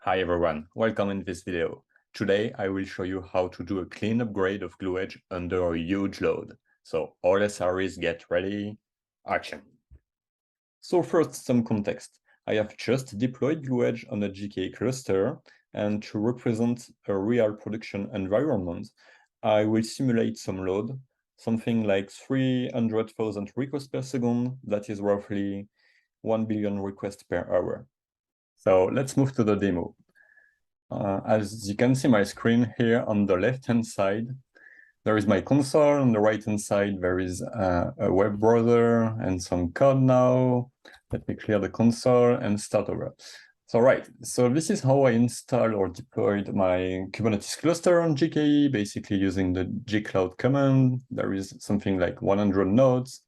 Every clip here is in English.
Hi everyone, welcome in this video. Today I will show you how to do a clean upgrade of Gloo Edge under a huge load. So all SREs get ready, action. So first, some context. I have just deployed Gloo Edge on a GKE cluster, and to represent a real production environment, I will simulate some load, something like 300,000 requests per second, that is roughly 1 billion requests per hour. So let's move to the demo. As you can see my screen here on the left-hand side, there is my console. On the right-hand side, there is a web browser and some code now. Let me clear the console and start over. So this is how I installed or deployed my Kubernetes cluster on GKE, basically using the gcloud command. There is something like 100 nodes.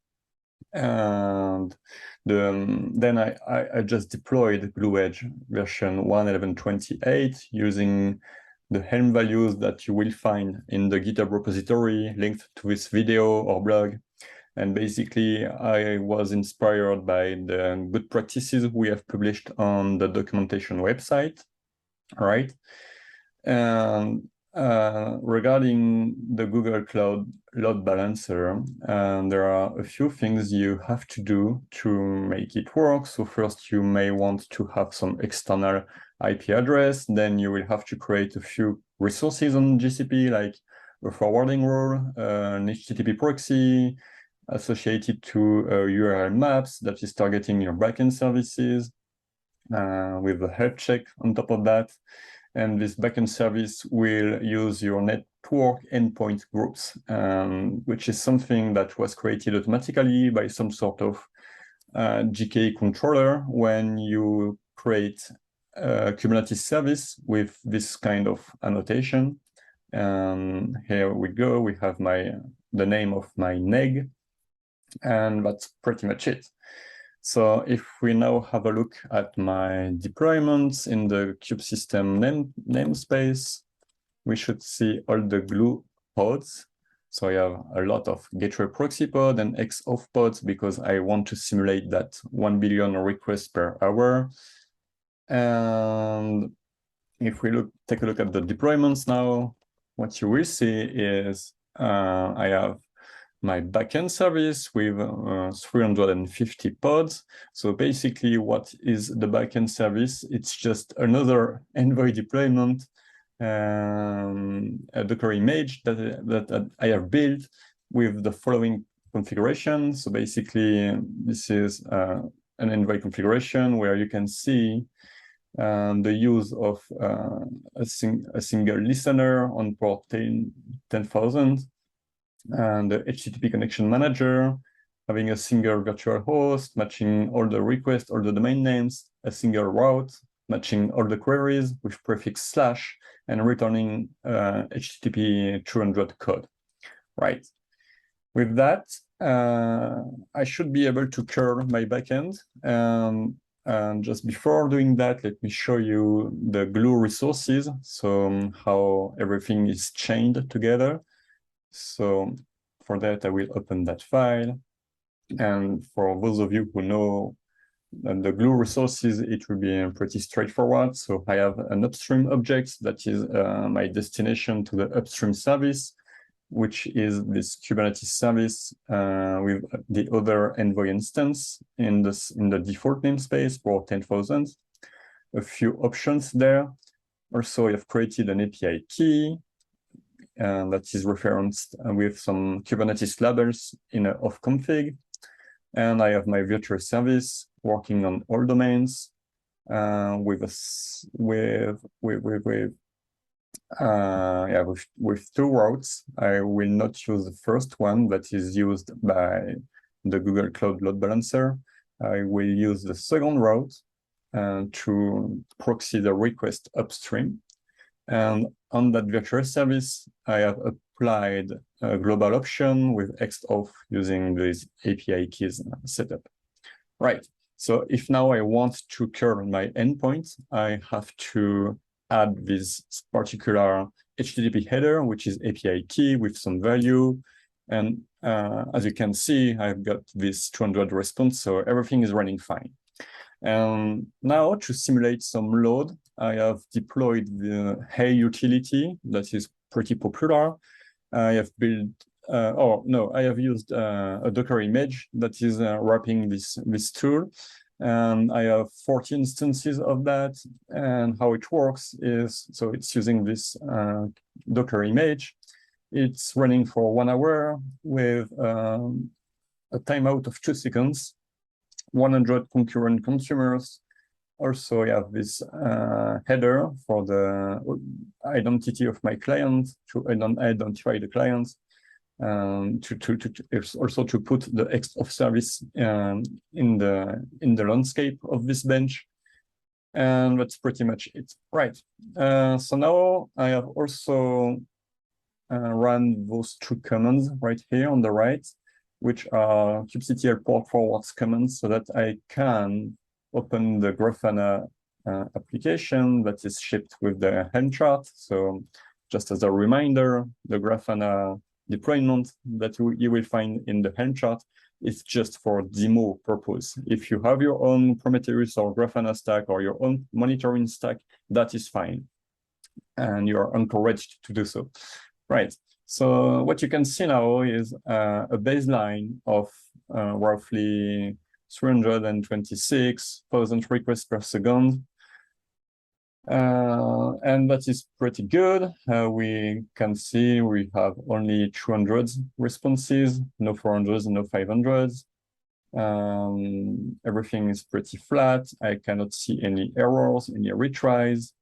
And then I just deployed Gloo Edge version 1.11.28 using the Helm values that you will find in the GitHub repository linked to this video or blog. And basically, I was inspired by the good practices we have published on the documentation website, right? And regarding the Google Cloud Load Balancer, there are a few things you have to do to make it work. So first, you may want to have some external IP address. Then you will have to create a few resources on GCP, like a forwarding rule, an HTTP proxy associated to URL maps that is targeting your backend services with a health check on top of that. And this backend service will use your network endpoint groups, which is something that was created automatically by some sort of GKE controller when you create a Kubernetes service with this kind of annotation. And here we go. We have the name of my neg, and that's pretty much it. So if we now have a look at my deployments in the kubesystem namespace, we should see all the Gloo pods. So I have a lot of gateway proxy pod and XOF pods because I want to simulate that 1 billion requests per hour. And if we take a look at the deployments now, what you will see is I have my backend service with 350 pods. So basically, what is the backend service? It's just another Envoy deployment, a Docker image that I have built with the following configuration. So basically, this is an Envoy configuration where you can see the use of a single listener on port 10,000. And the HTTP connection manager, having a single virtual host, matching all the requests, all the domain names, a single route, matching all the queries with prefix / and returning HTTP 200 code, right? With that, I should be able to curl my backend. And just before doing that, let me show you the Gloo resources, so how everything is chained together. So for that, I will open that file. And for those of you who know the Gloo resources, it will be pretty straightforward. So I have an upstream object that is my destination to the upstream service, which is this Kubernetes service with the other Envoy instance in the default namespace for 10,000. A few options there. Also, I have created an API key that is referenced with some Kubernetes labels in an off config. And I have my virtual service working on all domains with two routes. I will not use the first one that is used by the Google Cloud Load Balancer. I will use the second route to proxy the request upstream. And on that virtual service, I have applied a global option with XOF using this API keys setup. Right. So if now I want to curl my endpoint, I have to add this particular HTTP header, which is API key with some value. And as you can see, I've got this 200 response, so everything is running fine. And now to simulate some load, I have deployed the Hey utility that is pretty popular. I have built, I have used a Docker image that is wrapping this tool. And I have 40 instances of that. And how it works is, so it's using this Docker image. It's running for 1 hour with a timeout of 2 seconds, 100 concurrent consumers. Also, I have this header for the identity of my client to identify the client, also to put the X of service in the landscape of this bench. And that's pretty much it. Right. So now I have also run those 2 commands right here on the right, which are kubectl port forwards commands, so that I can open the Grafana application that is shipped with the Helm chart. So just as a reminder, the Grafana deployment that you will find in the Helm chart is just for demo purpose. If you have your own Prometheus or Grafana stack or your own monitoring stack, that is fine. And you are encouraged to do so. Right. So what you can see now is a baseline of roughly 326,000 requests per second. And that is pretty good. We can see we have only 200 responses, no 400s, no 500s. Everything is pretty flat. I cannot see any errors, any retries.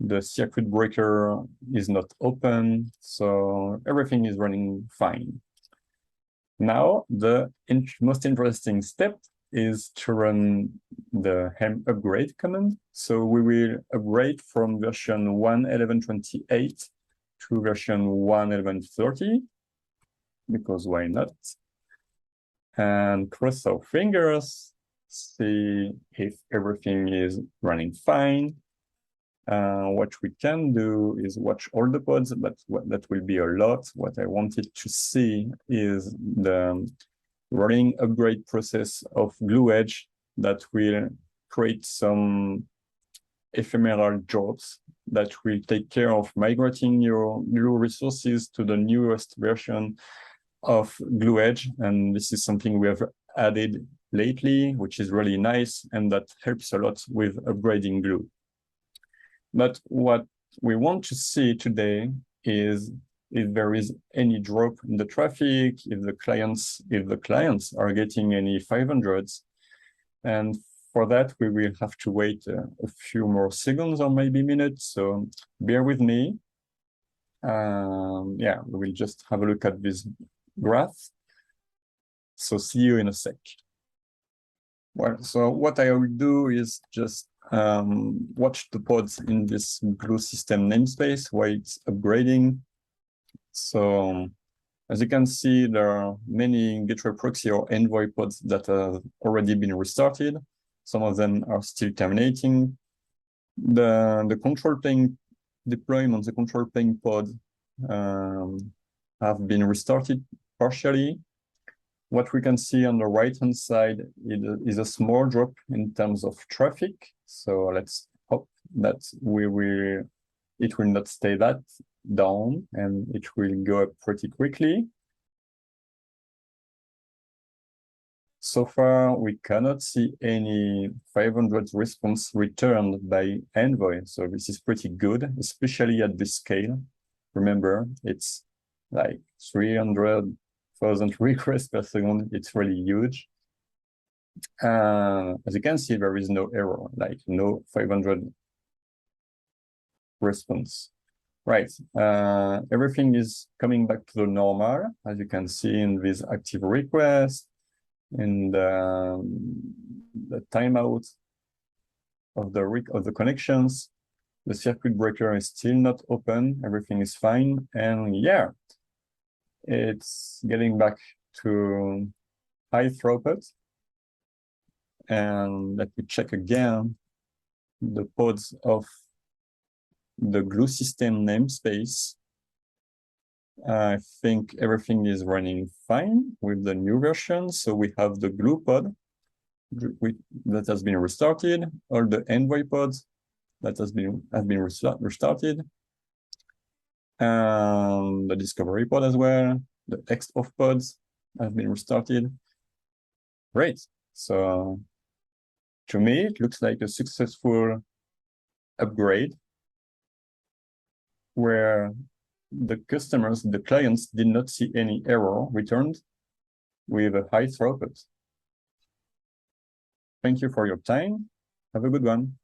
The circuit breaker is not open, so everything is running fine. Now, the most interesting step is to run the Helm upgrade command. So we will upgrade from version 1.11.28 to version 1.11.30, because why not? And cross our fingers, see if everything is running fine. What we can do is watch all the pods, but that will be a lot. What I wanted to see is the running upgrade process of Gloo Edge that will create some ephemeral jobs that will take care of migrating your Gloo resources to the newest version of Gloo Edge. And this is something we have added lately, which is really nice, and that helps a lot with upgrading Gloo. But what we want to see today is if there is any drop in the traffic, if the clients are getting any 500s. And for that, we will have to wait a few more seconds or maybe minutes. So bear with me. Yeah, we will just have a look at this graph. So see you in a sec. Well, so what I will do is just watch the pods in this Gloo system namespace while it's upgrading. So as you can see, there are many gateway proxy or envoy pods that have already been restarted. Some of them are still terminating. The control plane deployment, the control plane pod have been restarted partially. What we can see on the right-hand side is a small drop in terms of traffic. So let's hope that it will not stay that down and it will go up pretty quickly. So far, we cannot see any 500 response returned by envoy. So this is pretty good, especially at this scale. Remember, it's like 300,000 requests per second. It's really huge. As you can see, there is no error, like no 500 response. Right, everything is coming back to the normal, as you can see in this active request, in the timeout of the connections. The circuit breaker is still not open, everything is fine, and yeah, it's getting back to high throughput. And let me check again the pods of the Gloo system namespace. I think everything is running fine with the new version. So we have the Gloo pod that has been restarted, all the envoy pods that have been restarted, and the discovery pod as well, the X-off pods have been restarted. Great. So to me, it looks like a successful upgrade where the clients did not see any error returned with a high throughput. Thank you for your time. Have a good one.